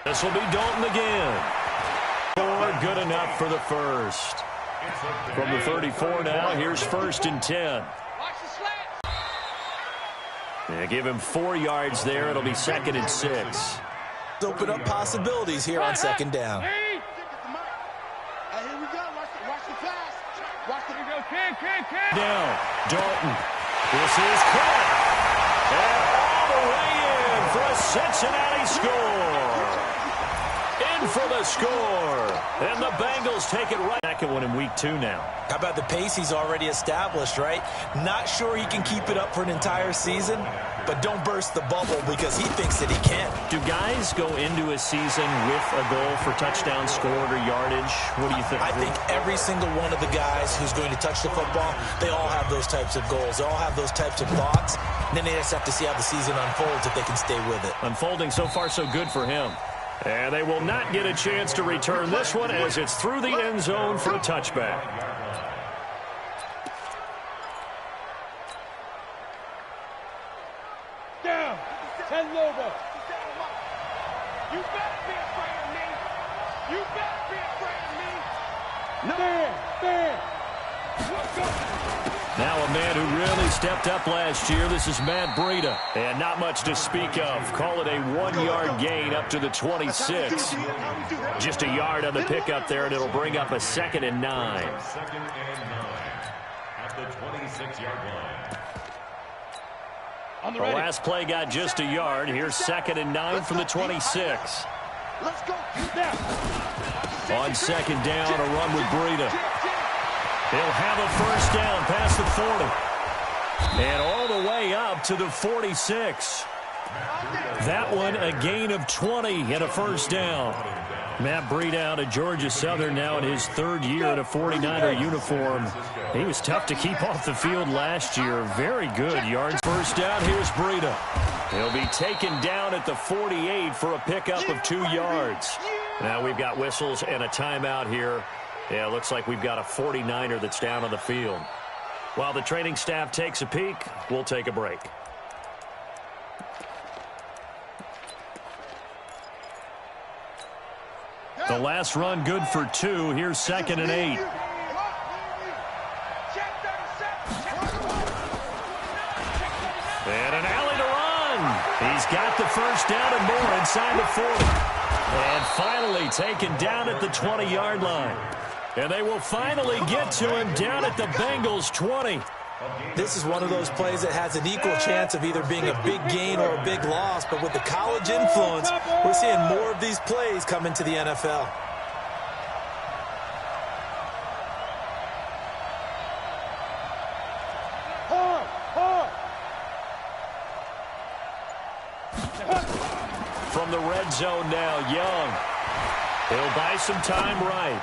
This will be Dalton again. Good enough for the first. From the 34 now, here's 1st and 10. They give him 4 yards there. It'll be 2nd and 6. Open up possibilities here on 2nd down. Here we go. Watch the pass. Watch the go. Down. Dalton. This is caught. And all the way in for a Cincinnati score. In for the score. And the Bengals take it right. Second one in week 2 now. How about the pace he's already established, right? Not sure he can keep it up for an entire season, but don't burst the bubble because he thinks that he can. Do guys go into a season with a goal for touchdown scored or yardage? What do you think? I think every single one of the guys who's going to touch the football, they all have those types of goals. They all have those types of thoughts. And then they just have to see how the season unfolds if they can stay with it. Unfolding so far so good for him. And they will not get a chance to return this one as it's through the end zone for a touchback. Down. 10 Lobo. You better be afraid of me. You better be afraid of me. There. Let's go. Now a man who really stepped up last year. This is Matt Breida. And not much to speak of. Call it a 1-yard gain up to the 26. Just a yard on the pickup there, and it'll bring up a 2nd and 9. 2nd and 9 at the 26-yard line. The last play got just a yard. Here's 2nd and 9 from the 26. Let's go. On 2nd down, a run with Breida. He'll have a first down past the 40. And all the way up to the 46. That one a gain of 20 and a first down. Matt Breida out of Georgia Southern now in his 3rd year in a 49er uniform. He was tough to keep off the field last year. Very good yards. First down, here's Breida. He'll be taken down at the 48 for a pickup of 2 yards. Now we've got whistles and a timeout here. Yeah, it looks like we've got a 49er that's down on the field. While the training staff takes a peek, we'll take a break. The last run good for 2. Here's 2nd and 8. And an alley to run. He's got the first down and more inside the 40. And finally taken down at the 20-yard line. And they will finally get to him down at the Bengals 20. This is one of those plays that has an equal chance of either being a big gain or a big loss. But with the college influence, we're seeing more of these plays come into the NFL. From the red zone now, Young. He'll buy some time right.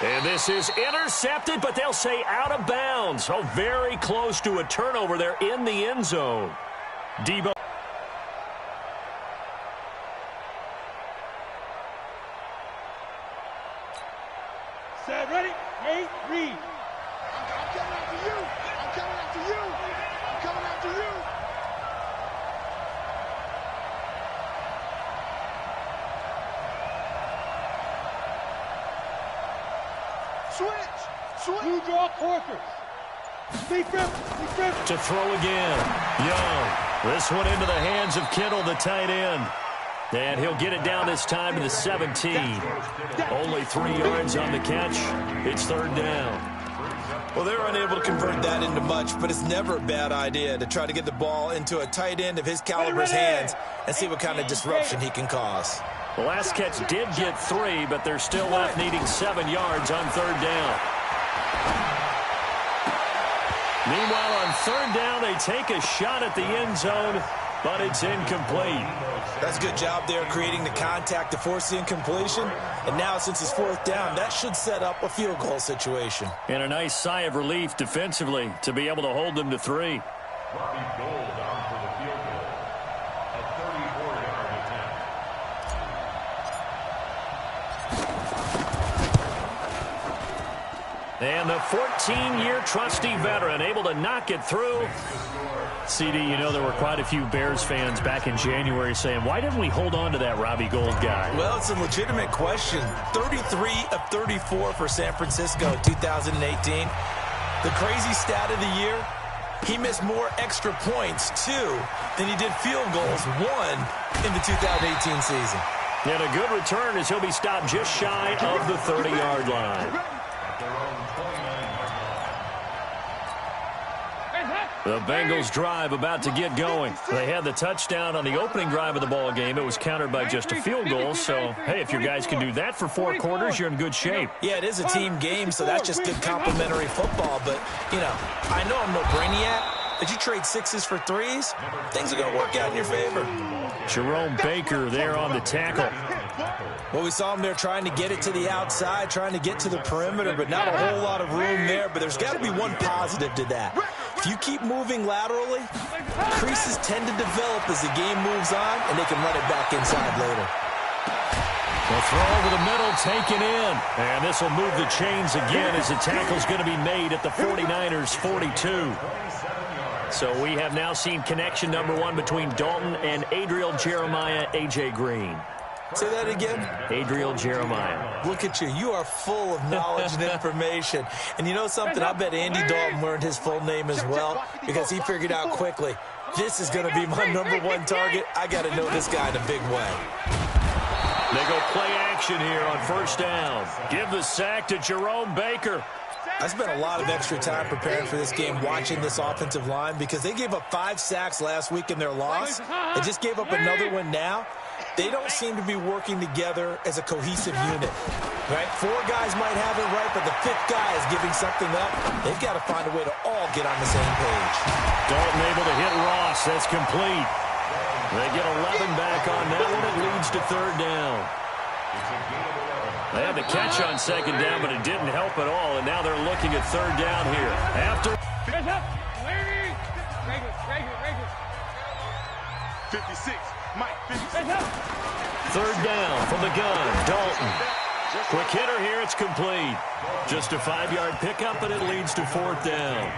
And this is intercepted, but they'll say out of bounds. Oh, very close to a turnover there in the end zone. Debo. Set, ready? Hey, read. I'm coming after you. I'm coming after you. I'm coming after you. Switch. Blue draw quarters. Defense. To throw again. Young. This one into the hands of Kittle, the tight end. And he'll get it down this time to the 17. Only 3 yards on the catch. It's 3rd down. Well, they're unable to convert that into much, but it's never a bad idea to try to get the ball into a tight end of his caliber's hands and see what kind of disruption he can cause. The last catch did get 3, but they're still left needing 7 yards on 3rd down. Meanwhile, on 3rd down, they take a shot at the end zone, but it's incomplete. That's a good job there creating the contact to force the incompletion. And now, since it's 4th down, that should set up a field goal situation. And a nice sigh of relief defensively to be able to hold them to 3. Robbie Gould down for the field goal. A 34-yard attempt. And the 14-year trusty veteran able to knock it through. CD, you know there were quite a few Bears fans back in January saying, why didn't we hold on to that Robbie Gould guy? Well, it's a legitimate question. 33 of 34 for San Francisco in 2018. The crazy stat of the year, he missed more extra points, 2, than he did field goals, 1, in the 2018 season. And a good return as he'll be stopped just shy of the 30-yard line. The Bengals drive about to get going. They had the touchdown on the opening drive of the ball game. It was countered by just a field goal. So, hey, if your guys can do that for 4 quarters, you're in good shape. Yeah, it is a team game, so that's just good complimentary football. But, you know, I know I'm no brainiac, but you trade 6s for 3s, things are going to work out in your favor. Jerome Baker there on the tackle. Well, we saw him there trying to get it to the outside, trying to get to the perimeter, but not a whole lot of room there. But there's got to be one positive to that. If you keep moving laterally, creases tend to develop as the game moves on, and they can run it back inside later. The throw over the middle taken in. And this will move the chains again as the tackle's going to be made at the 49ers 42. So we have now seen connection number 1 between Dalton and Adriel Jeremiah, A.J. Green. Say that again. Adriel Jeremiah. Look at you. You are full of knowledge and information. And you know something? I bet Andy Dalton learned his full name as well because he figured out quickly, this is going to be my number 1 target. I got to know this guy in a big way. They go play action here on first down. Give the sack to Jerome Baker. I spent a lot of extra time preparing for this game watching this offensive line because they gave up 5 sacks last week in their loss. They just gave up another one now. They don't seem to be working together as a cohesive unit, right? 4 guys might have it right, but the 5th guy is giving something up. They've got to find a way to all get on the same page. Dalton able to hit Ross. That's complete. They get 11 back on that one. It leads to 3rd down. They had the catch on 2nd down, but it didn't help at all, and now they're looking at 3rd down here. After 56. Mike, 56. 3rd down from the gun. Dalton. Quick hitter here. It's complete. Just a 5-yard pickup, but it leads to 4th down.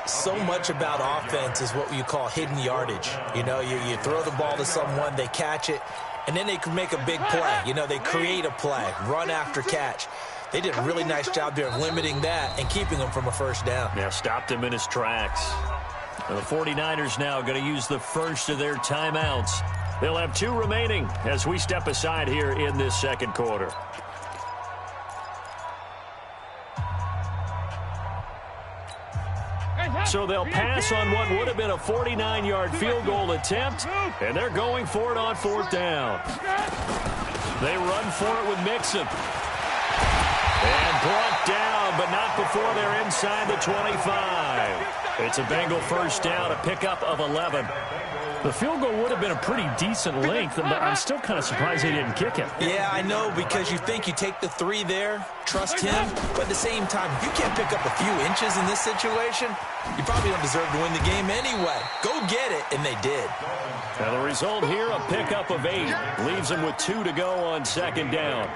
So much about offense is what you call hidden yardage. You know, you throw the ball to someone, they catch it, and then they can make a big play. You know, they create a play, run after catch. They did a really nice job there of limiting that and keeping them from a 1st down. Yeah, stopped him in his tracks. And the 49ers now going to use the first of their timeouts. They'll have 2 remaining as we step aside here in this 2nd quarter. So they'll pass on what would have been a 49-yard field goal attempt, and they're going for it on 4th down. They run for it with Mixon. And brought down, but not before they're inside the 25. It's a Bengal 1st down, a pickup of 11. The field goal would have been a pretty decent length, but I'm still kind of surprised they didn't kick it. Yeah, I know, because you think you take the 3 there, trust him, but at the same time, if you can't pick up a few inches in this situation, you probably don't deserve to win the game anyway. Go get it, and they did. Now the result here, a pickup of 8. Leaves them with 2 to go on 2nd down.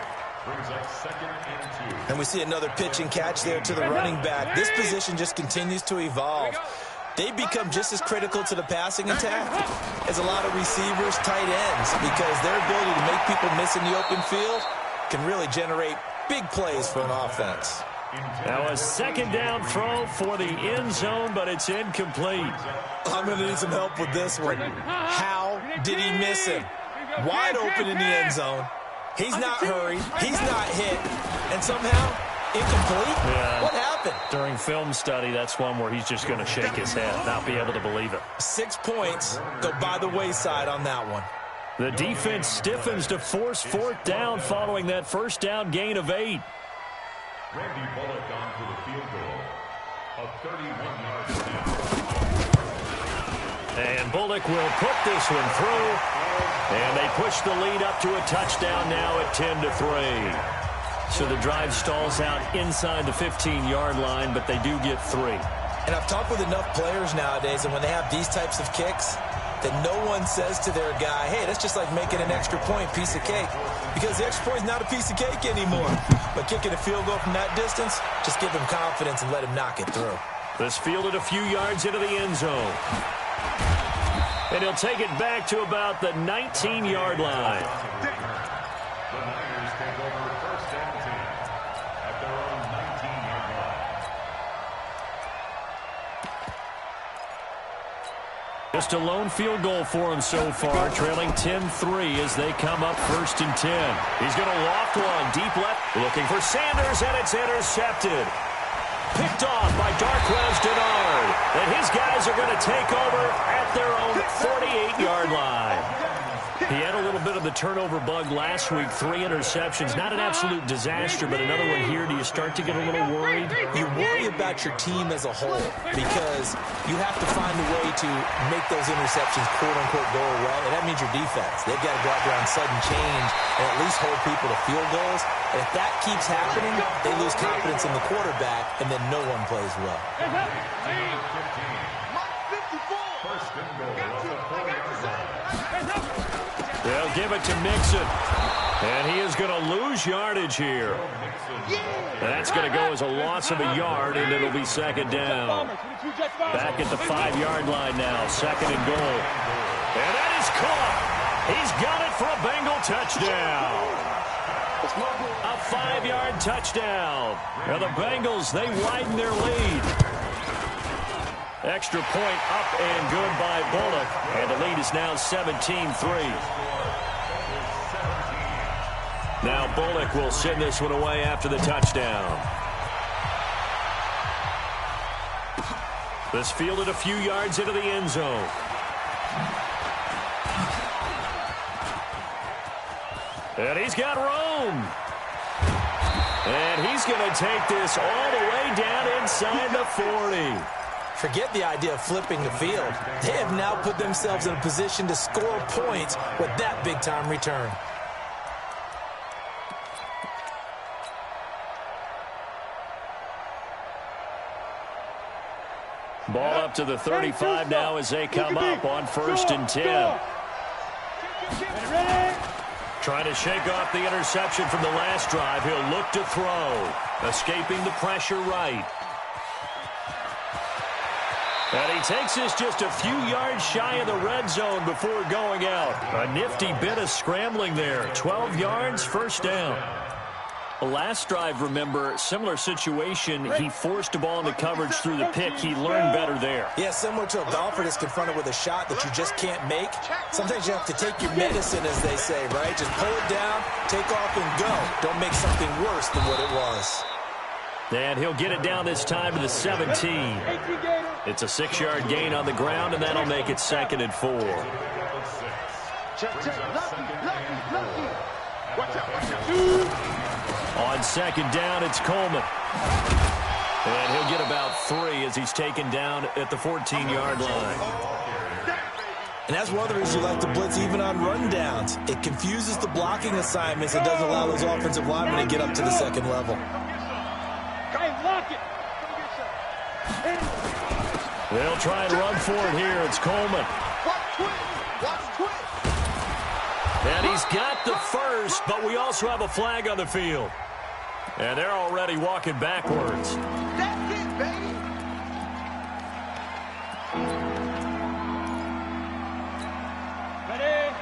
And we see another pitch and catch there to the running back. This position just continues to evolve. They become just as critical to the passing attack as a lot of receivers, tight ends, because their ability to make people miss in the open field can really generate big plays for an offense. Now a 2nd down throw for the end zone, but it's incomplete. I'm going to need some help with this one. How did he miss him? Wide open in the end zone. He's not hurried. He's not hit. And somehow, incomplete? Yeah. What happened? During film study, that's one where he's just going to shake his head, not be able to believe it. 6 points go by the wayside on that one. The defense stiffens to force 4th down following that 1st down gain of 8. Randy Bullock on for the field goal of 31 yards now. And Bullock will put this one through. And they push the lead up to a touchdown now at 10-3. So the drive stalls out inside the 15-yard line, but they do get 3. And I've talked with enough players nowadays, and when they have these types of kicks, that no one says to their guy, hey, that's just like making an extra point, piece of cake. because the extra point is not a piece of cake anymore. But kicking a field goal from that distance, just give him confidence and let him knock it through. This fielded a few yards into the end zone. And he'll take it back to about the 19-yard line. The Niners take over first and 10 at their own 19-yard line. Just a lone field goal for him so far, trailing 10-3 as they come up first and 10. He's going to loft one deep left, looking for Sanders, and it's intercepted. Picked off by Darquez Dennard. And his guys are going to take over at their own 48-yard line. He had a little bit of the turnover bug last week, 3 interceptions. Not an absolute disaster, but another one here. Do you start to get a little worried? You worry about your team as a whole because you have to find a way to make those interceptions, quote-unquote, go away, and that means your defense. They've got to go out there on sudden change and at least hold people to field goals. And if that keeps happening, they lose confidence in the quarterback, and then no one plays well. First and goal at the 40-yard line. They'll give it to Mixon. And he is going to lose yardage here. That's going to go as a loss of a yard, and it'll be second down. Back at the 5-yard line now, second and goal. And that is caught. He's got it for a Bengal touchdown. A 5-yard touchdown. Now the Bengals, they widen their lead. Extra point up and good by Bullock. And the lead is now 17-3. Now Bullock will send this one away after the touchdown. This fielded a few yards into the end zone. And he's got room. And he's going to take this all the way down inside the 40. Forget the idea of flipping the field. They have now put themselves in a position to score points with that big-time return. Ball up to the 35 now as they come up on first and 10. Trying to shake off the interception from the last drive. He'll look to throw. Escaping the pressure right. And he takes this just a few yards shy of the red zone before going out. A nifty bit of scrambling there. 12 yards, first down. Last drive, remember, similar situation. He forced a ball into coverage through the pick. He learned better there. Yeah, similar to a golfer that's confronted with a shot that you just can't make. Sometimes you have to take your medicine, as they say, right? Just pull it down, take off, and go. Don't make something worse than what it was. And he'll get it down this time to the 17. It's a 6-yard gain on the ground, and that'll make it second and 4. On second down, it's Coleman. And he'll get about 3 as he's taken down at the 14-yard line. And that's one of the reasons you like to blitz even on rundowns. It confuses the blocking assignments and doesn't allow those offensive linemen to get up to the second level. They'll try and run for it here. It's Coleman. And he's got the first, but we also have a flag on the field. And they're already walking backwards. That's it, baby. Ready?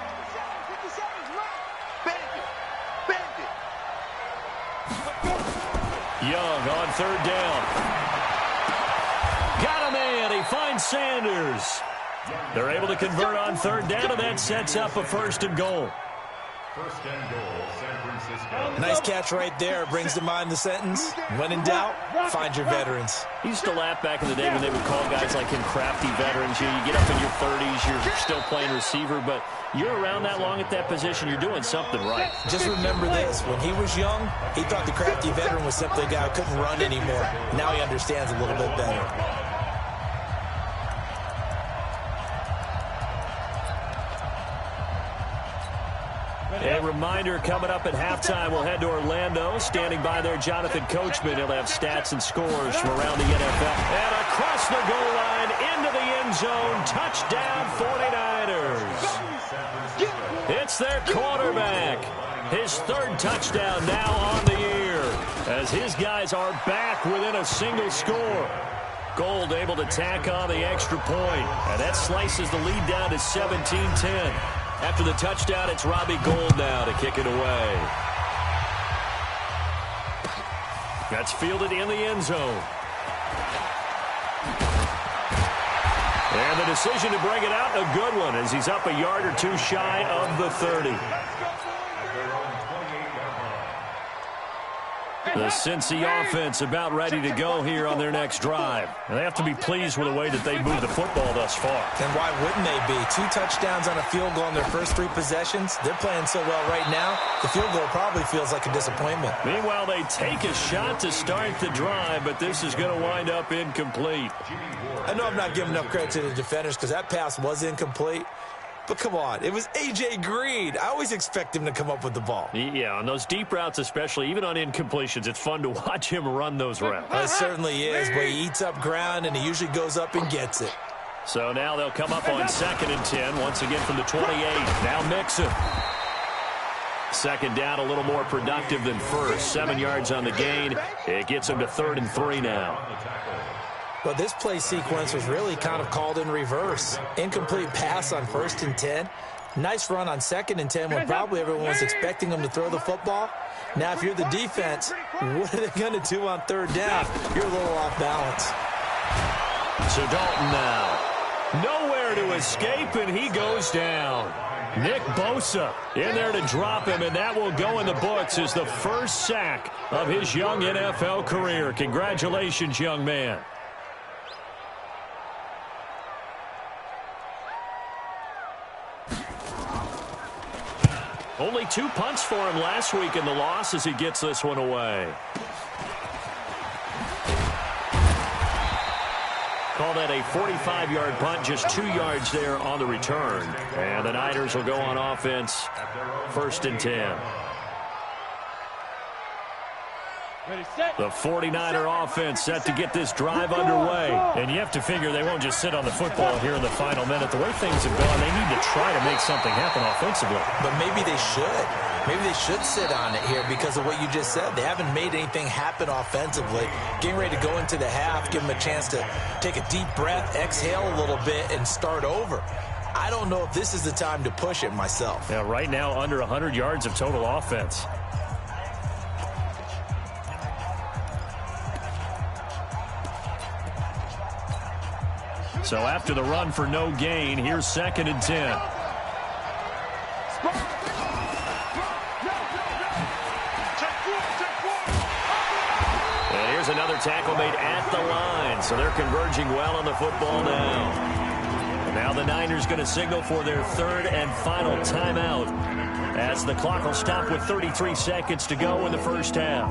50 seconds left. Bend it. Bend it. Young on third down. Got a man. He finds Sanders. They're able to convert on third down, and that sets up a first and goal. First and goal, San Francisco. Nice catch right there. Brings to mind the sentence, when in doubt, find your veterans. He used to laugh back in the day when they would call guys like him crafty veterans. You get up in your 30s, you're still playing receiver, but you're around that long at that position, you're doing something right. Just remember this. When he was young, he thought the crafty veteran was simply a guy who couldn't run anymore. Now he understands a little bit better. A reminder, coming up at halftime, we'll head to Orlando. Standing by there, Jonathan Coachman. He'll have stats and scores from around the NFL. And across the goal line, into the end zone, touchdown 49ers. It's their quarterback. His third touchdown now on the year, as his guys are back within a single score. Gold able to tack on the extra point, and that slices the lead down to 17-10. After the touchdown, it's Robbie Gould now to kick it away. That's fielded in the end zone. And the decision to bring it out, a good one, as he's up a yard or two shy of the 30. The Cincy offense about ready to go here on their next drive. And they have to be pleased with the way that they moved the football thus far. And why wouldn't they be? 2 touchdowns on a field goal in their first 3 possessions. They're playing so well right now, the field goal probably feels like a disappointment. Meanwhile, they take a shot to start the drive, but this is going to wind up incomplete. I know I'm not giving enough credit to the defenders because that pass was incomplete. But come on, it was A.J. Green. I always expect him to come up with the ball. Yeah, on those deep routes especially, even on incompletions, it's fun to watch him run those routes. It certainly is, but he eats up ground, and he usually goes up and gets it. So now they'll come up on 2nd and 10, once again from the 28. Now Mixon. Second down, a little more productive than first. 7 yards on the gain. It gets him to 3rd and 3 now. Well, this play sequence was really kind of called in reverse. Incomplete pass on 1st and 10. Nice run on 2nd and 10 when probably everyone was expecting him to throw the football. Now, if you're the defense, what are they going to do on 3rd down? You're a little off balance. So Dalton now. Nowhere to escape, and he goes down. Nick Bosa in there to drop him, and that will go in the books as the first sack of his young NFL career. Congratulations, young man. Only 2 punts for him last week in the loss as he gets this one away. Call that a 45-yard punt, just 2 yards there on the return. And the Niners will go on offense, 1st and 10. The 49er offense set to get this drive underway. And you have to figure they won't just sit on the football here in the final minute. The way things have gone, they need to try to make something happen offensively. But maybe they should. Maybe they should sit on it here because of what you just said. They haven't made anything happen offensively. Getting ready to go into the half, give them a chance to take a deep breath, exhale a little bit, and start over. I don't know if this is the time to push it myself. Yeah, right now under 100 yards of total offense. So after the run for no gain, here's 2nd and 10. And here's another tackle made at the line. So they're converging well on the football now. And now the Niners going to signal for their 3rd and final timeout, as the clock will stop with 33 seconds to go in the first half.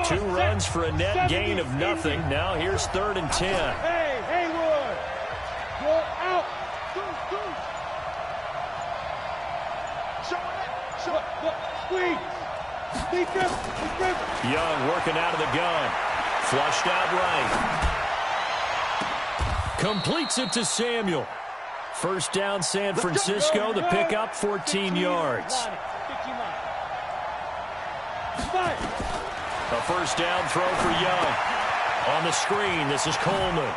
Two runs for a net gain of nothing. Now here's 3rd and 10. Hey, Haywood, go out. Squeeze. Young working out of the gun. Flushed out right. Completes it to Samuel. First down, San Francisco. The pickup, 14 yards. A first down throw for Young. On the screen, this is Coleman.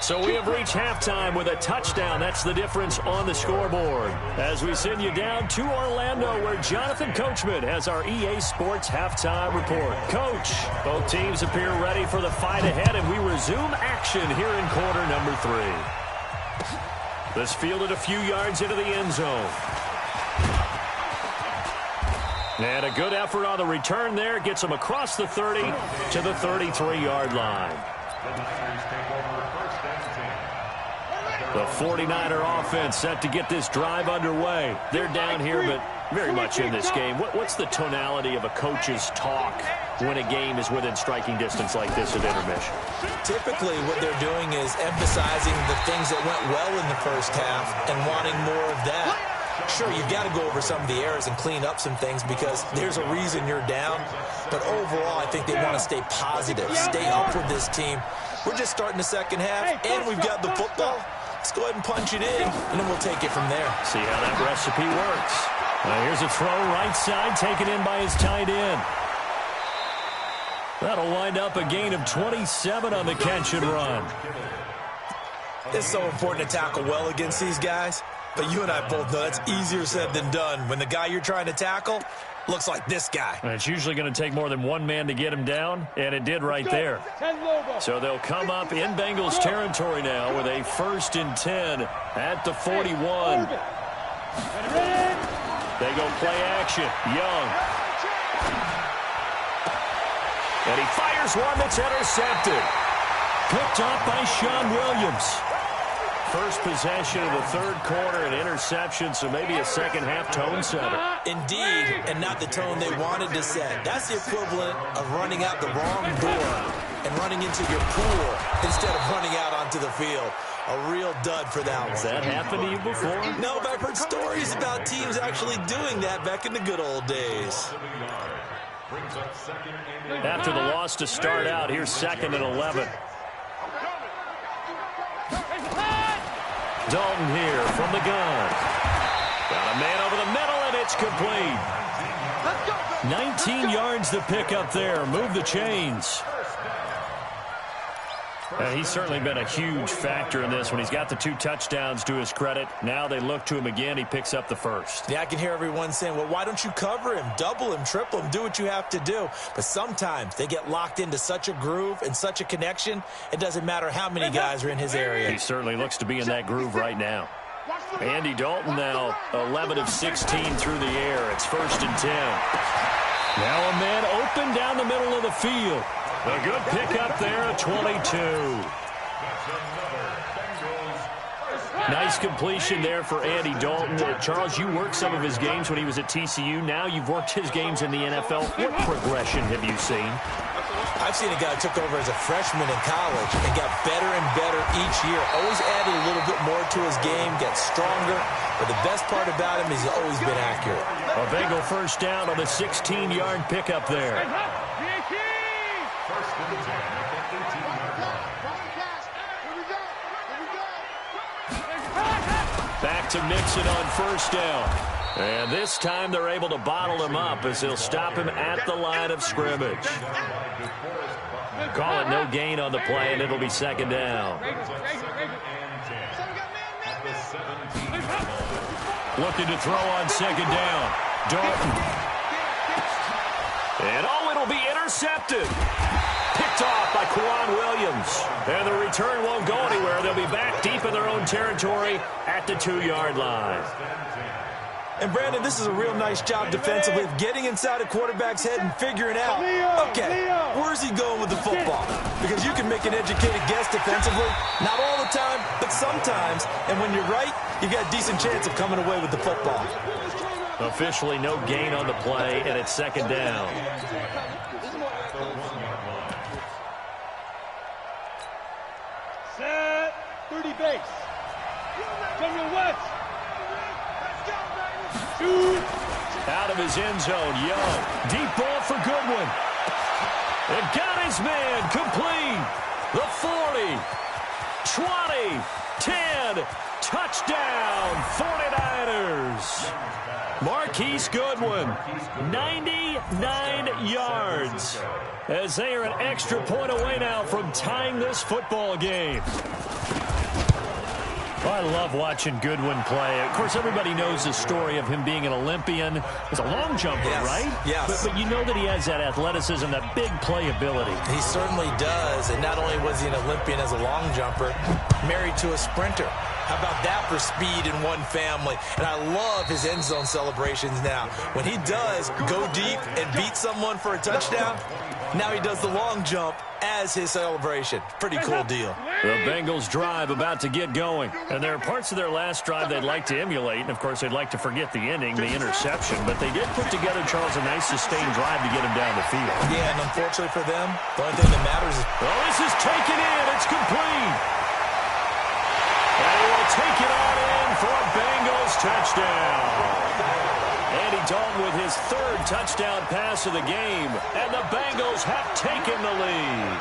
So we have reached halftime with a touchdown. That's the difference on the scoreboard. As we send you down to Orlando, where Jonathan Coachman has our EA Sports halftime report. Coach, both teams appear ready for the fight ahead, and we resume action here in quarter number 3. This fielded a few yards into the end zone. And a good effort on the return there. Gets him across the 30 to the 33-yard line. The Niners take over 1st and 10 at their The 49er offense set to get this drive underway. They're down here, but very much in this game. What's the tonality of a coach's talk when a game is within striking distance like this at intermission? Typically, what they're doing is emphasizing the things that went well in the first half and wanting more of that. Sure, you've got to go over some of the errors and clean up some things because there's a reason you're down. But overall, I think they want to stay positive, stay up with this team. We're just starting the second half, and we've got the football. Let's go ahead and punch it in, and then we'll take it from there. See how that recipe works. Here's a throw right side, taken in by his tight end. That'll wind up a gain of 27 on the catch and run. It's so important to tackle well against these guys, but you and I both know that's easier said than done when the guy you're trying to tackle looks like this guy. And it's usually going to take more than one man to get him down, and it did right there. So they'll come up in Bengals territory now with a 1st and 10 at the 41. They go play action. Young. And he fires one that's intercepted. Picked off by Sean Williams. First possession of the third quarter, an interception, so maybe a second-half tone setter. Indeed, and not the tone they wanted to set. That's the equivalent of running out the wrong door and running into your pool instead of running out onto the field. A real dud for that one. Has that happened to you before? No, but I've heard stories about teams actually doing that back in the good old days. After the loss to start out, here's 2nd and 11. Dalton here from the gun. Got a man over the middle, and it's complete. 19 yards to pick up there. Move the chains. He's certainly been a huge factor in this when he's got the 2 touchdowns to his credit. Now they look to him again. He picks up the first. Yeah, I can hear everyone saying, well, why don't you cover him, double him, triple him, do what you have to do. But sometimes they get locked into such a groove and such a connection, it doesn't matter how many guys are in his area. He certainly looks to be in that groove right now. Andy Dalton now 11 of 16 through the air. It's 1st and 10. Now a man open down the middle of the field. A good pickup there at 22. Nice completion there for Andy Dalton. Charles, you worked some of his games when he was at TCU. Now you've worked his games in the NFL. What progression have you seen? I've seen a guy who took over as a freshman in college and got better and better each year. Always added a little bit more to his game, got stronger. But the best part about him is he's always been accurate. A Bengal first down on the 16-yard pickup there. Back to Mixon on first down. And this time they're able to bottle him up as they'll stop him at the line of scrimmage. Call it no gain on the play, and it'll be 2nd down. Looking to throw on 2nd down. Dalton. And it'll be intercepted. Picked off by Quan Williams. And the return won't go anywhere. They'll be back deep in their own territory at the 2-yard line. And, Brandon, this is a real nice job defensively of getting inside a quarterback's head and figuring out, okay, where's he going with the football? Because you can make an educated guess defensively. Not all the time, but sometimes. And when you're right, you got a decent chance of coming away with the football. Officially no gain on the play, and it's 2nd down. Set 30 base. General West. Shoot. Out of his end zone, Young. Deep ball for Goodwin. And got his man complete. The 40, 20, 10, touchdown, 49ers. Marquise Goodwin, 99 yards, as they are an extra point away now from tying this football game. Well, I love watching Goodwin play. Of course, everybody knows the story of him being an Olympian. He's a long jumper, right? Yes. But you know that he has that athleticism, that big play ability. He certainly does. And not only was he an Olympian as a long jumper, married to a sprinter. How about that for speed in one family? And I love his end zone celebrations now. When he does go deep and beat someone for a touchdown, now he does the long jump as his celebration. Pretty cool deal. The Bengals drive about to get going. And there are parts of their last drive they'd like to emulate. And, of course, they'd like to forget the ending, the interception. But they did put together, Charles, a nice sustained drive to get him down the field. Yeah, and unfortunately for them, the only thing that matters is... Well, this is taken in. It's complete. And he will take it on in for a Bengals touchdown. Andy Dalton with his third touchdown pass of the game. And the Bengals have taken the lead.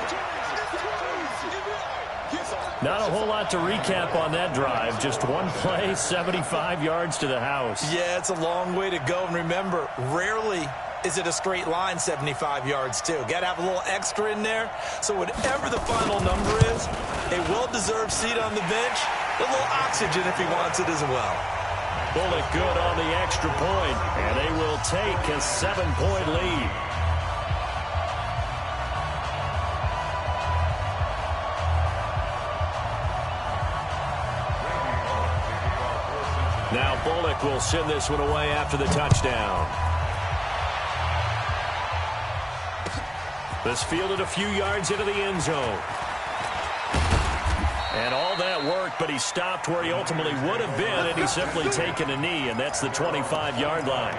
Not a whole lot to recap on that drive. Just one play, 75 yards to the house. Yeah, it's a long way to go. And remember, rarely is it a straight line 75 yards, too. Got to have a little extra in there. So whatever the final number is, a well-deserved seat on the bench, a little oxygen if he wants it as well. Bullock good on the extra point, and they will take a 7-point lead. Now Bullock will send this one away after the touchdown. This fielded a few yards into the end zone. And all that worked, but he stopped where he ultimately would have been, and he's simply taken a knee, and that's the 25-yard line.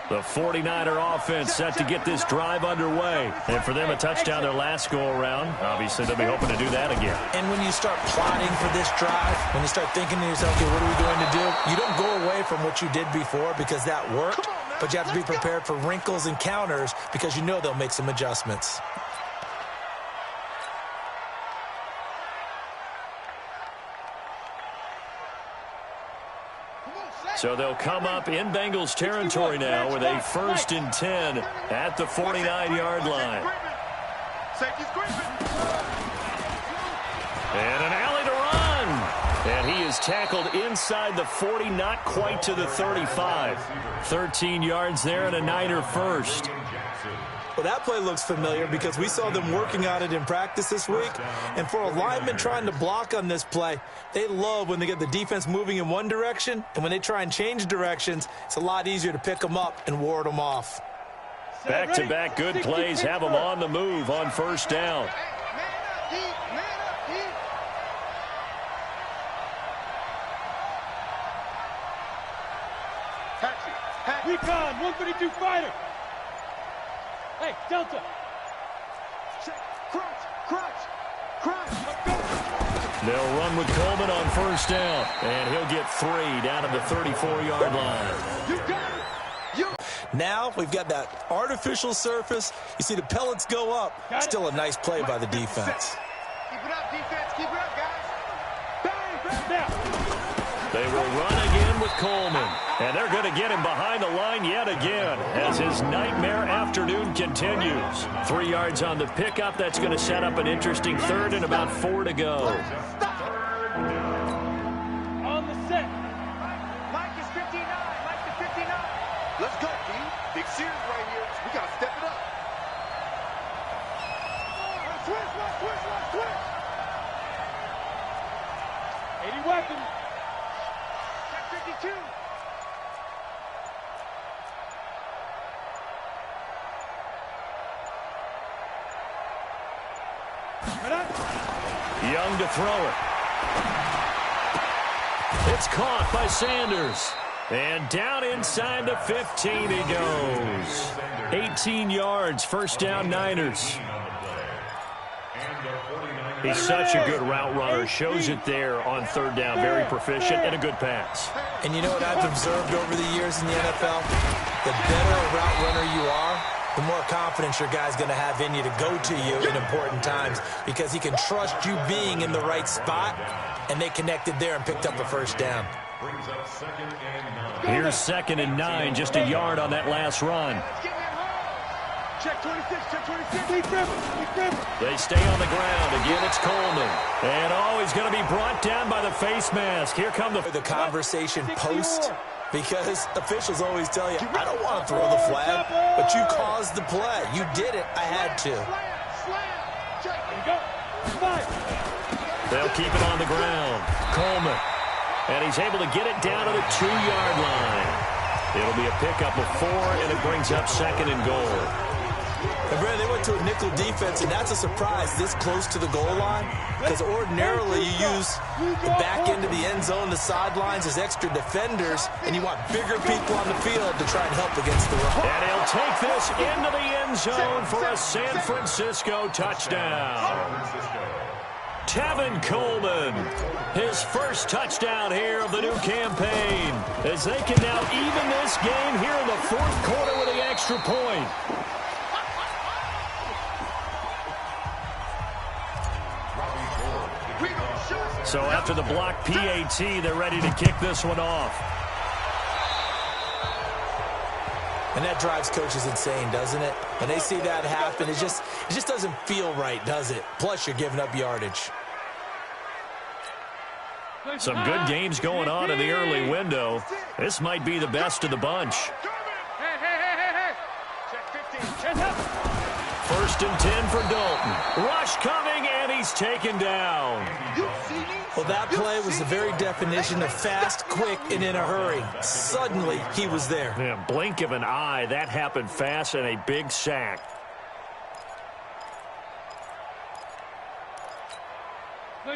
The 49er offense set to get this drive underway. And for them, a touchdown their last go-around. Obviously, they'll be hoping to do that again. And when you start plotting for this drive, when you start thinking to yourself, okay, what are we going to do? You don't go away from what you did before because that worked, but you have to be prepared for wrinkles and counters because you know they'll make some adjustments. So they'll come up in Bengals territory now with a 1st and 10 at the 49-yard line. And an alley to run. And he is tackled inside the 40, not quite to the 35. 13 yards there and a Niner first. Well, that play looks familiar because we saw them working on it in practice this week. And for a lineman trying to block on this play, they love when they get the defense moving in one direction. And when they try and change directions, it's a lot easier to pick them up and ward them off. Back-to-back good plays have them on the move on 1st down. Recon, 132 fighter. Hey, Delta. Crunch. They'll run with Coleman on 1st down. And he'll get 3 down at the 34-yard line. You got it. Now we've got that artificial surface. You see the pellets go up. Still a nice play by the defense. Keep it up, defense. Keep it up, guys. Bang, now. They will run again with Coleman. And they're going to get him behind the line yet again as his nightmare afternoon continues. 3 yards on the pickup. That's going to set up an interesting 3rd and about 4 to go. On the set. Mike is 59. Let's go, D. Big series right here. We got to step it up. Switch. 80 weapons. 52. Young to throw it. It's caught by Sanders. And down inside the 15 he goes. 18 yards, 1st down Niners. He's such a good route runner. Shows it there on 3rd down. Very proficient and a good pass. And you know what I've observed over the years in the NFL? The better a route runner you are, the more confidence your guy's going to have in you to go to you in important times because he can trust you being in the right spot, and they connected there and picked up a 1st down. Here's 2nd and 9, just a yard on that last run. Check 26, check 26. Big river. They stay on the ground. Again, it's Coleman. And he's going to be brought down by the face mask. Here come the conversation post, because officials always tell you, I don't want to throw the flag, but you caused the play. You did it. I had to. They'll keep it on the ground. Coleman. And he's able to get it down to the 2-yard line. It'll be a pickup of 4, and it brings up 2nd and goal. And Brad, they went to a nickel defense, and that's a surprise this close to the goal line, because ordinarily you use the back end of the end zone, the sidelines as extra defenders, and you want bigger people on the field to try and help against the run. And he'll take this into the end zone for a San Francisco touchdown. Tevin Coleman, his first touchdown here of the new campaign, as they can now even this game here in the 4th quarter with the extra point. So after the block PAT, they're ready to kick this one off. And that drives coaches insane, doesn't it? When they see that happen, it just doesn't feel right, does it? Plus, you're giving up yardage. Some good games going on in the early window. This might be the best of the bunch. First and 10 for Dalton. Rush coming, and he's taken down. Well, that play was the very definition of fast, quick, and in a hurry. Suddenly, he was there. Yeah, blink of an eye, that happened fast, and a big sack.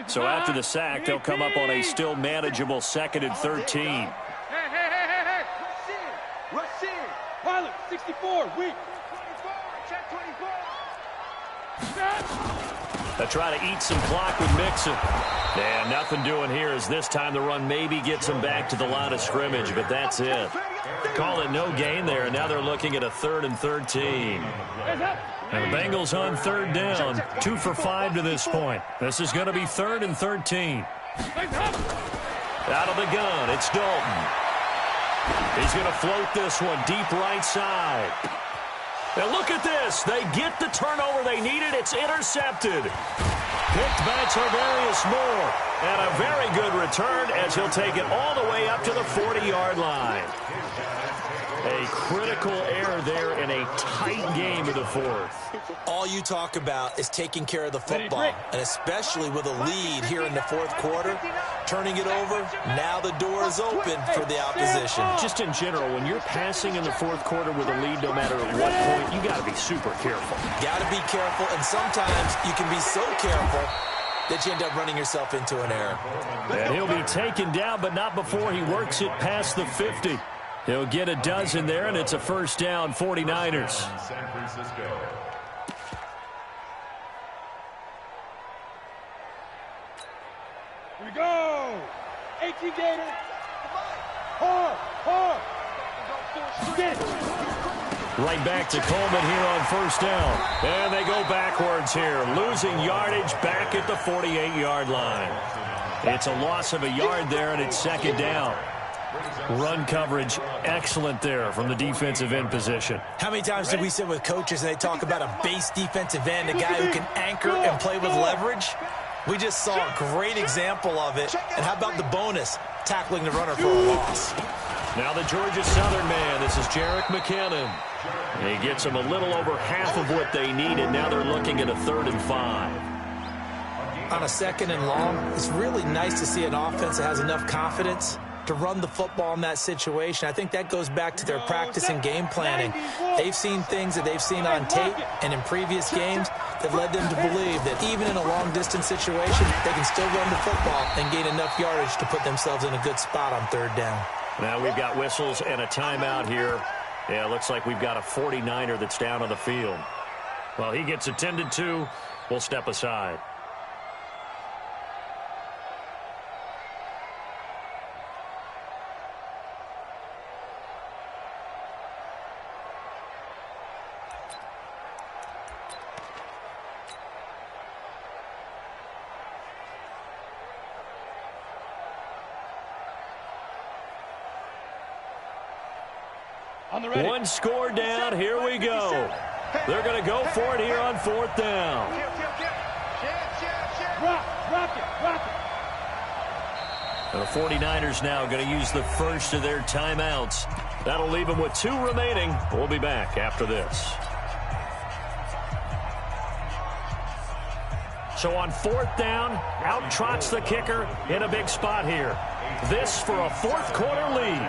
So after the sack, they'll come up on a still manageable 2nd and 13. Rush in. Pilot, 64, weak. Check 24. They'll try to eat some clock with Mixon. Yeah, nothing doing here as this time the run maybe gets them back to the line of scrimmage, but that's it. Call it no gain there, and now they're looking at a 3rd and 13. And the Bengals on 3rd down, 2 for 5 to this point. This is going to be 3rd and 13. Out of the gun, it's Dalton. He's going to float this one deep right side. And look at this. They get the turnover they needed. It's intercepted. Picked by Tarvarius Moore. And a very good return as he'll take it all the way up to the 40-yard line. A critical error there in a tight game of the 4th. All you talk about is taking care of the football, and especially with a lead here in the 4th quarter, turning it over, now the door is open for the opposition. Just in general, when you're passing in the 4th quarter with a lead, no matter at what point, you got to be super careful. Got to be careful, and sometimes you can be so careful that you end up running yourself into an error. And he'll be taken down, but not before he works it past the 50. He'll get a dozen there, and it's a first down, 49ers. San Francisco. Here we go. 18 Gators. Hard. Get it. Right back to Coleman here on first down. And they go backwards here, losing yardage back at the 48-yard line. It's a loss of a yard there, and it's 2nd down. Run coverage, excellent there from the defensive end position. How many times did we sit with coaches and they talk about a base defensive end, a guy who can anchor and play with leverage? We just saw a great example of it. And how about the bonus, tackling the runner for a loss? Now the Georgia Southern man, this is Jerick McKinnon. He gets them a little over half of what they needed. Now they're looking at a 3rd and 5. On a 2nd and long, it's really nice to see an offense that has enough confidence to run the football in that situation. I think that goes back to their practice and game planning. They've seen things that they've seen on tape and in previous games that led them to believe that even in a long-distance situation, they can still run the football and gain enough yardage to put themselves in a good spot on 3rd down. Now we've got whistles and a timeout here. Yeah, it looks like we've got a 49er that's down on the field. Well, he gets attended to. We'll step aside. One score down. Here we go. They're going to go for it here on 4th down. Rock it. The 49ers now going to use the first of their timeouts. That'll leave them with 2 remaining. We'll be back after this. So on 4th down, out trots the kicker in a big spot here. This for a 4th quarter lead.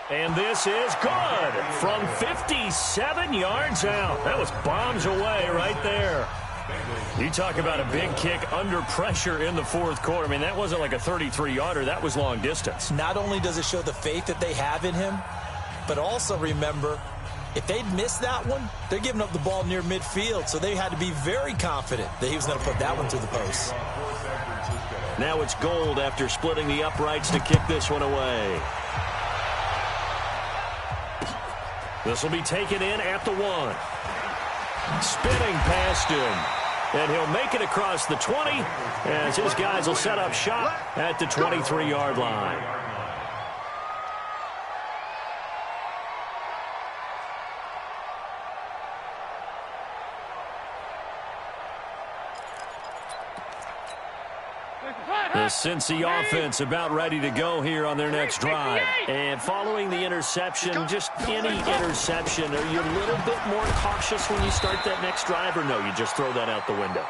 And this is good from 57 yards out. That was bombs away right there. You talk about a big kick under pressure in the 4th quarter. I mean, that wasn't like a 33-yarder. That was long distance. Not only does it show the faith that they have in him, but also remember, if they'd missed that one, they're giving up the ball near midfield, so they had to be very confident that he was going to put that one through the post. Now it's Gold after splitting the uprights to kick this one away. This will be taken in at the 1. Spinning past him. And he'll make it across the 20 as his guys will set up shop at the 23-yard line. The Cincy offense about ready to go here on their next drive. And following the interception, just any interception, are you a little bit more cautious when you start that next drive, or no, you just throw that out the window?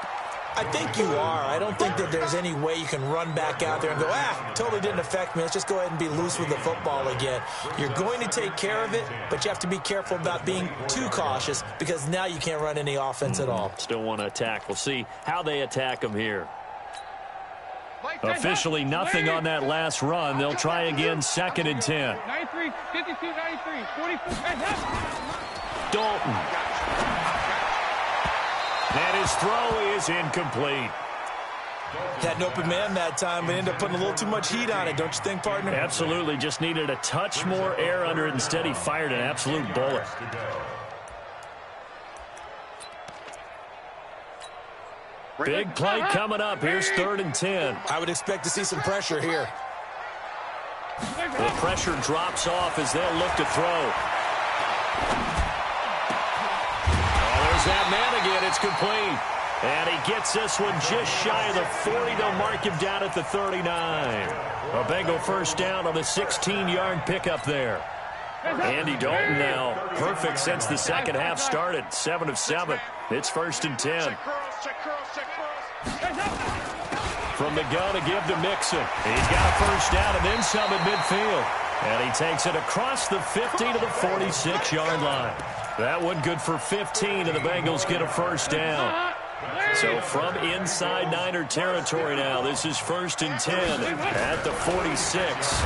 I think you are. I don't think that there's any way you can run back out there and go, totally didn't affect me. Let's just go ahead and be loose with the football again. You're going to take care of it, but you have to be careful about being too cautious because now you can't run any offense at all. Still want to attack. We'll see how they attack them here. Officially nothing on that last run. They'll try again, 2nd and 10. 93, 52, 93, 44. Dalton. And his throw is incomplete. Had an open man that time, but ended up putting a little too much heat on it, don't you think, partner? Absolutely. Just needed a touch more air under it. Instead, he fired an absolute bullet. Big play coming up. Here's 3rd and 10. I would expect to see some pressure here. The pressure drops off as they'll look to throw. Oh, there's that man again. It's complete. And he gets this one just shy of the 40. They'll mark him down at the 39. A Bengal first down on the 16-yard pickup there. Andy Dalton now perfect since the second half started. 7 of 7. It's 1st and 10. From the gun to give to Mixon. He's got a first down and then some at midfield. And he takes it across the 50 to the 46-yard line. That one good for 15, and the Bengals get a first down. So from inside Niner territory now, this is 1st and 10 at the 46.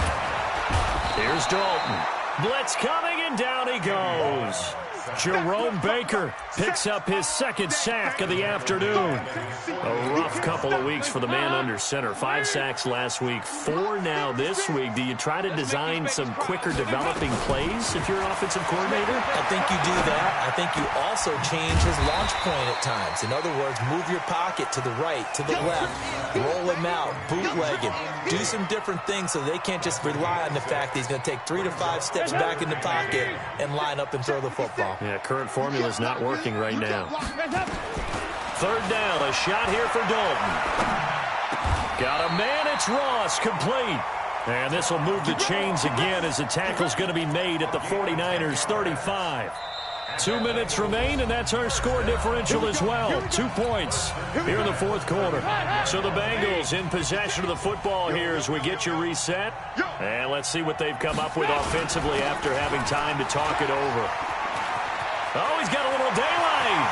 Here's Dalton. Blitz coming, and down he goes. Jerome Baker picks up his 2nd sack of the afternoon. A rough couple of weeks for the man under center. 5 sacks last week, 4 now this week. Do you try to design some quicker developing plays if you're an offensive coordinator? I think you do that. I think you also change his launch point at times. In other words, move your pocket to the right, to the left, roll him out, bootleg him. Do some different things so they can't just rely on the fact that he's going to take 3 to 5 steps back in the pocket and line up and throw the football. Yeah, current formula is not working right now. 3rd down, a shot here for Dalton. Got a man, it's Ross, complete. And this will move the chains again as the tackle's going to be made at the 49ers 35. 2 minutes remain, and that's our score differential as well. 2 points here in the 4th quarter. So the Bengals in possession of the football here as we get you reset. And let's see what they've come up with offensively after having time to talk it over. Oh, he's got a little daylight.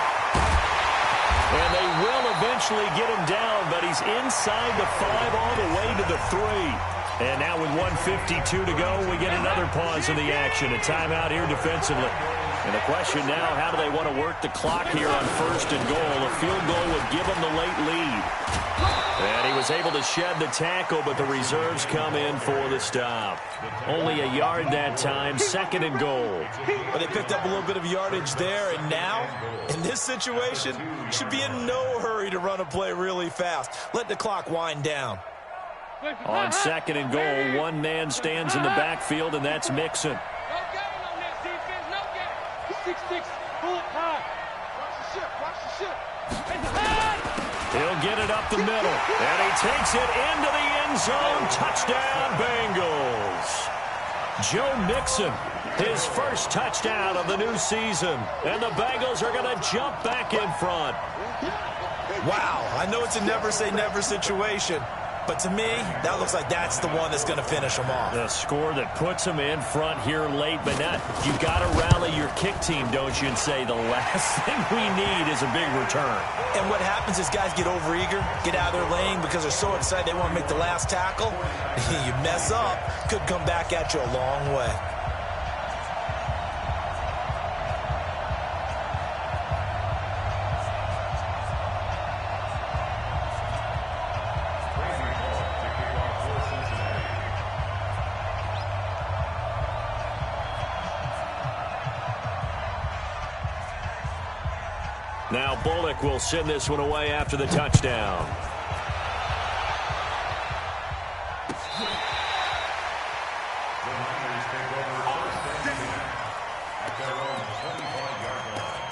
And they will eventually get him down, but he's inside the 5 all the way to the 3. And now with 1:52 to go, we get another pause in the action. A timeout here defensively. And the question now, how do they want to work the clock here on 1st and goal? A field goal would give them the late lead. And he was able to shed the tackle, but the reserves come in for the stop. Only a yard that time, 2nd and goal. But they picked up a little bit of yardage there, and now, in this situation, should be in no hurry to run a play really fast. Let the clock wind down. On 2nd and goal, one man stands in the backfield, and that's Mixon. 6'6", bullet high. Watch the ship, watch the ship. He'll get it up the middle, and he takes it into the end zone. Touchdown, Bengals. Joe Mixon, his first touchdown of the new season, and the Bengals are going to jump back in front. Wow, I know it's a never-say-never situation, but to me, that looks like that's the one that's going to finish them off. The score that puts them in front here late, but not. You got to rally your kick team, don't you, and say the last thing we need is a big return. And what happens is guys get overeager, get out of their lane because they're so excited they want to make the last tackle. You mess up, could come back at you a long way. Now Bullock will send this one away after the touchdown. The Niners take over first and 10 at their own 25-yard line.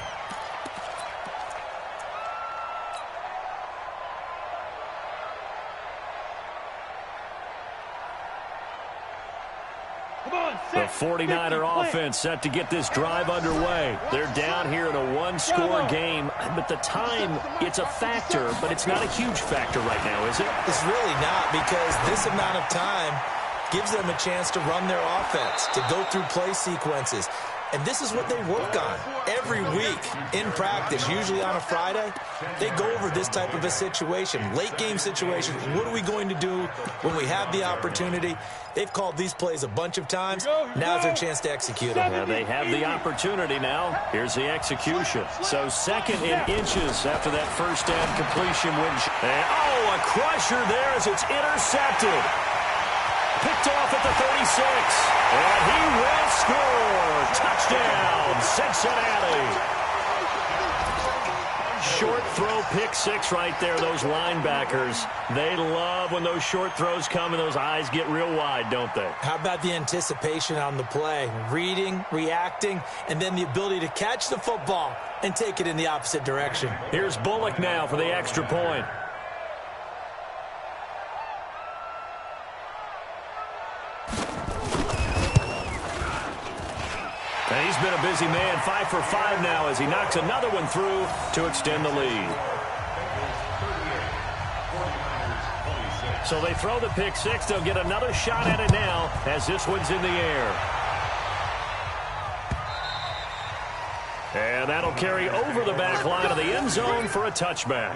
The 49er offense set to get this drive underway. They're down here in a one-score game, but the time, it's a factor, but it's not a huge factor right now, is it? It's really not, because this amount of time gives them a chance to run their offense, to go through play sequences. And this is what they work on every week in practice, usually on a Friday. They go over this type of a situation, late-game situation. What are we going to do when we have the opportunity? They've called these plays a bunch of times. Now's their chance to execute them. Yeah, they have the opportunity now. Here's the execution. So 2nd and inches after that first down completion. And, a crusher there as it's intercepted. Picked off at the 36. And he will score. Touchdown, Cincinnati. Short throw, pick six right there. Those linebackers, they love when those short throws come and those eyes get real wide, don't they? How about the anticipation on the play? Reading, reacting, and then the ability to catch the football and take it in the opposite direction. Here's Bullock now for the extra point. And he's been a busy man, 5 for 5 now as he knocks another one through to extend the lead. So they throw the pick six. They'll get another shot at it now as this one's in the air. And that'll carry over the back line of the end zone for a touchback.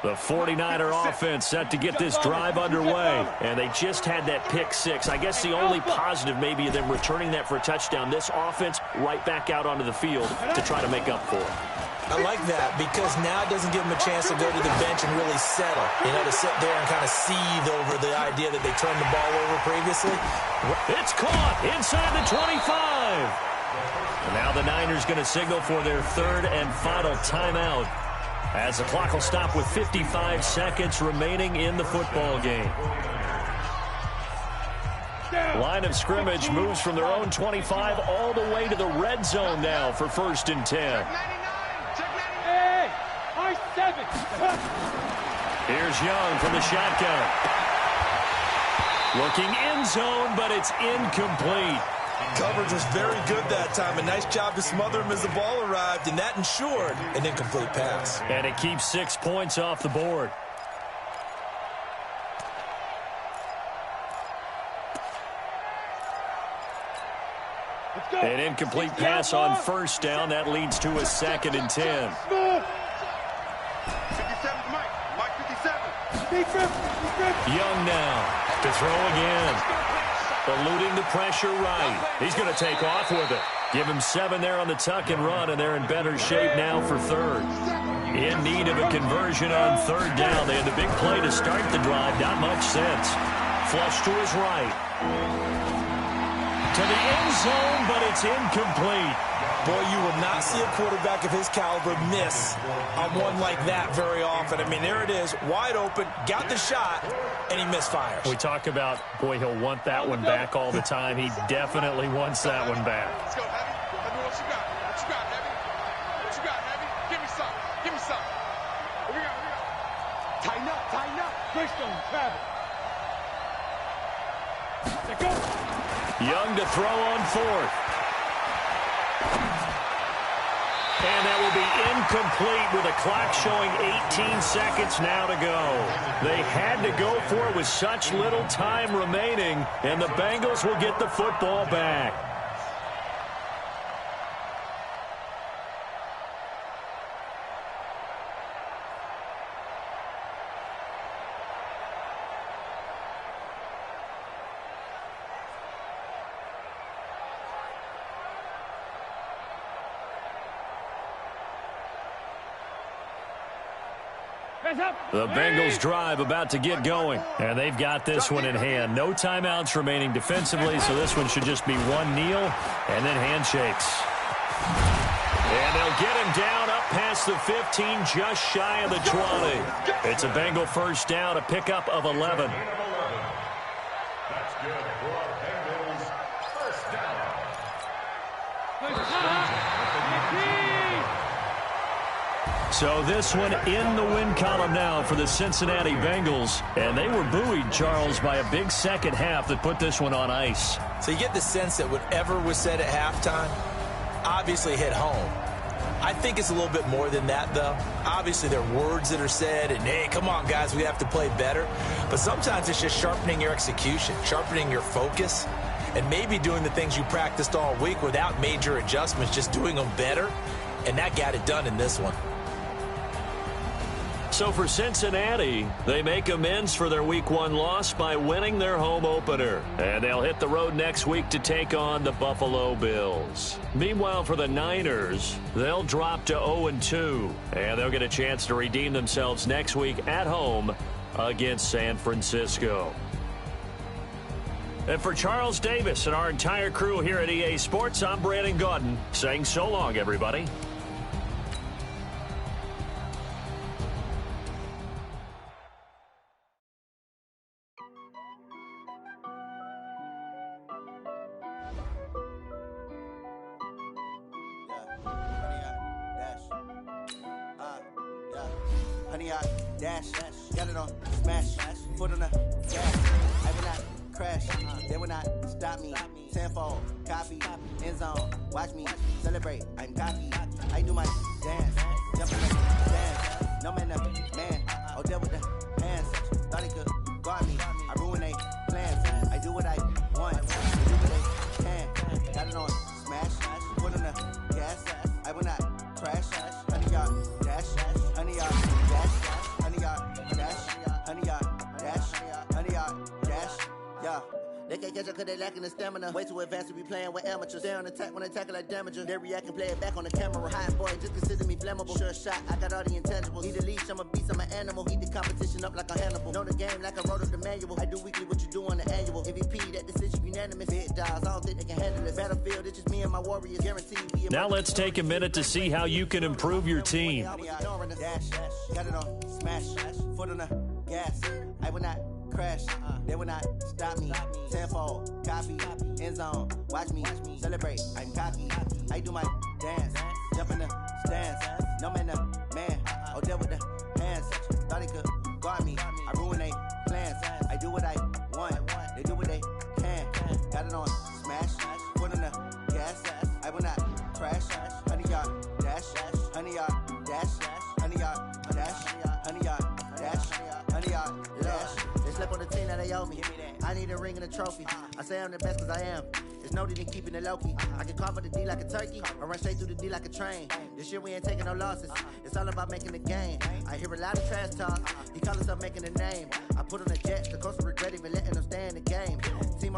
The 49er offense set to get this drive underway, and they just had that pick six. I guess the only positive maybe of them returning that for a touchdown. This offense right back out onto the field to try to make up for it. I like that because now it doesn't give them a chance to go to the bench and really settle, to sit there and kind of seethe over the idea that they turned the ball over previously. It's caught inside the 25. And now the Niners going to signal for their third and final timeout, as the clock will stop with 55 seconds remaining in the football game. Line of scrimmage moves from their own 25 all the way to the red zone now for 1st and 10. Hey, high 7. Here's Young from the shotgun. Looking end zone, but it's incomplete. Coverage was very good that time. A nice job to smother him as the ball arrived, and that ensured an incomplete pass. And it keeps 6 points off the board. An incomplete pass on 1st down. That leads to a 2nd and 10. 57, Mike 57. Young now to throw again. Eluding the pressure right. He's going to take off with it. Give him 7 there on the tuck and run, and they're in better shape now for 3rd. In need of a conversion on 3rd down. They had the big play to start the drive. Not much sense. Flush to his right. To the end zone, but it's incomplete. Boy, you will not see a quarterback of his caliber miss on one like that very often. I mean, there it is, wide open, got the shot, and he misfires. We talk about, boy, he'll want that one back all the time. He definitely wants that one back. Let's go, Heavy. Let me know what you got. What you got, Heavy? What you got, Heavy? Give me some. Give me some. Here we go. Here we go. Tighten up. Tighten up. Twist on Travis. Let go. Young to throw on fourth. And that will be incomplete with a clock showing 18 seconds now to go. They had to go for it with such little time remaining, and the Bengals will get the football back. The Bengals drive about to get going, and they've got this one in hand. No timeouts remaining defensively, so this one should just be one kneel and then handshakes. And they'll get him down up past the 15, just shy of the 20. It's a Bengal first down, a pickup of 11. That's good for Bengals first down. So this one in the win column now for the Cincinnati Bengals. And they were buoyed, Charles, by a big second half that put this one on ice. So you get the sense that whatever was said at halftime obviously hit home. I think it's a little bit more than that, though. Obviously, there are words that are said, and, hey, come on, guys, we have to play better. But sometimes it's just sharpening your execution, sharpening your focus, and maybe doing the things you practiced all week without major adjustments, just doing them better. And that got it done in this one. So for Cincinnati, they make amends for their Week 1 loss by winning their home opener. And they'll hit the road next week to take on the Buffalo Bills. Meanwhile, for the Niners, they'll drop to 0-2. And they'll get a chance to redeem themselves next week at home against San Francisco. And for Charles Davis and our entire crew here at EA Sports, I'm Brandon Gaudin saying so long, everybody. Dash, got it on, smash, foot on the gas. I will not crash, they will not stop me. Tenfold, copy, end zone, watch me celebrate. I'm cocky, I do my dance, jump in the dance. No man, man, oh, there with the hands. Thought he could guard me, I ruin they plans. I do what I want, they do what they can. Got it on, smash, foot on the gas. I will not crash, honey y'all, dash, honey y'all, dash. They can't catch up cause they lacking the stamina. Way too advanced to be playing with amateurs. Stay on attack when they tackle like damager. They react and play it back on the camera. Hot boy, just consider me flammable. Sure shot, I got all the intangibles. Need a leash, I'm a beast, I'm an animal. Eat the competition up like a Hannibal. Know the game like I wrote up the manual. I do weekly what you do on the annual. MVP, that decision unanimous. Big dogs, I don't think they can handle this. Battlefield, it's just me and my warriors. Guaranteed. Now let's take a minute to see how you can improve your team. Dash, got it on, smash, foot on the gas. I will not crash, they will not stop me. Tenfold, copy, end zone, watch me celebrate. I'm cocky, I do my dance, jump in the stands. No man, man, oh, there with the hands. Thought he could guard me, I ruin they plans. I do what I want, they do what they can. Got it on, smash, foot on the gas. I will not crash, honey y'all, dash, honey y'all, dash, honey y'all, dash, honey y'all, dash, honey y'all, dash. Slept on the team that they owe me. I need a ring and a trophy. I say I'm the best cause I am. It's noted in keeping it low-key. I can carve up the D like a turkey or run straight through the D like a train. This year we ain't taking no losses. It's all about making the game. I hear a lot of trash talk. He call himself making a name. I put on the Jets. The coach will regret even letting them stay in the game. Team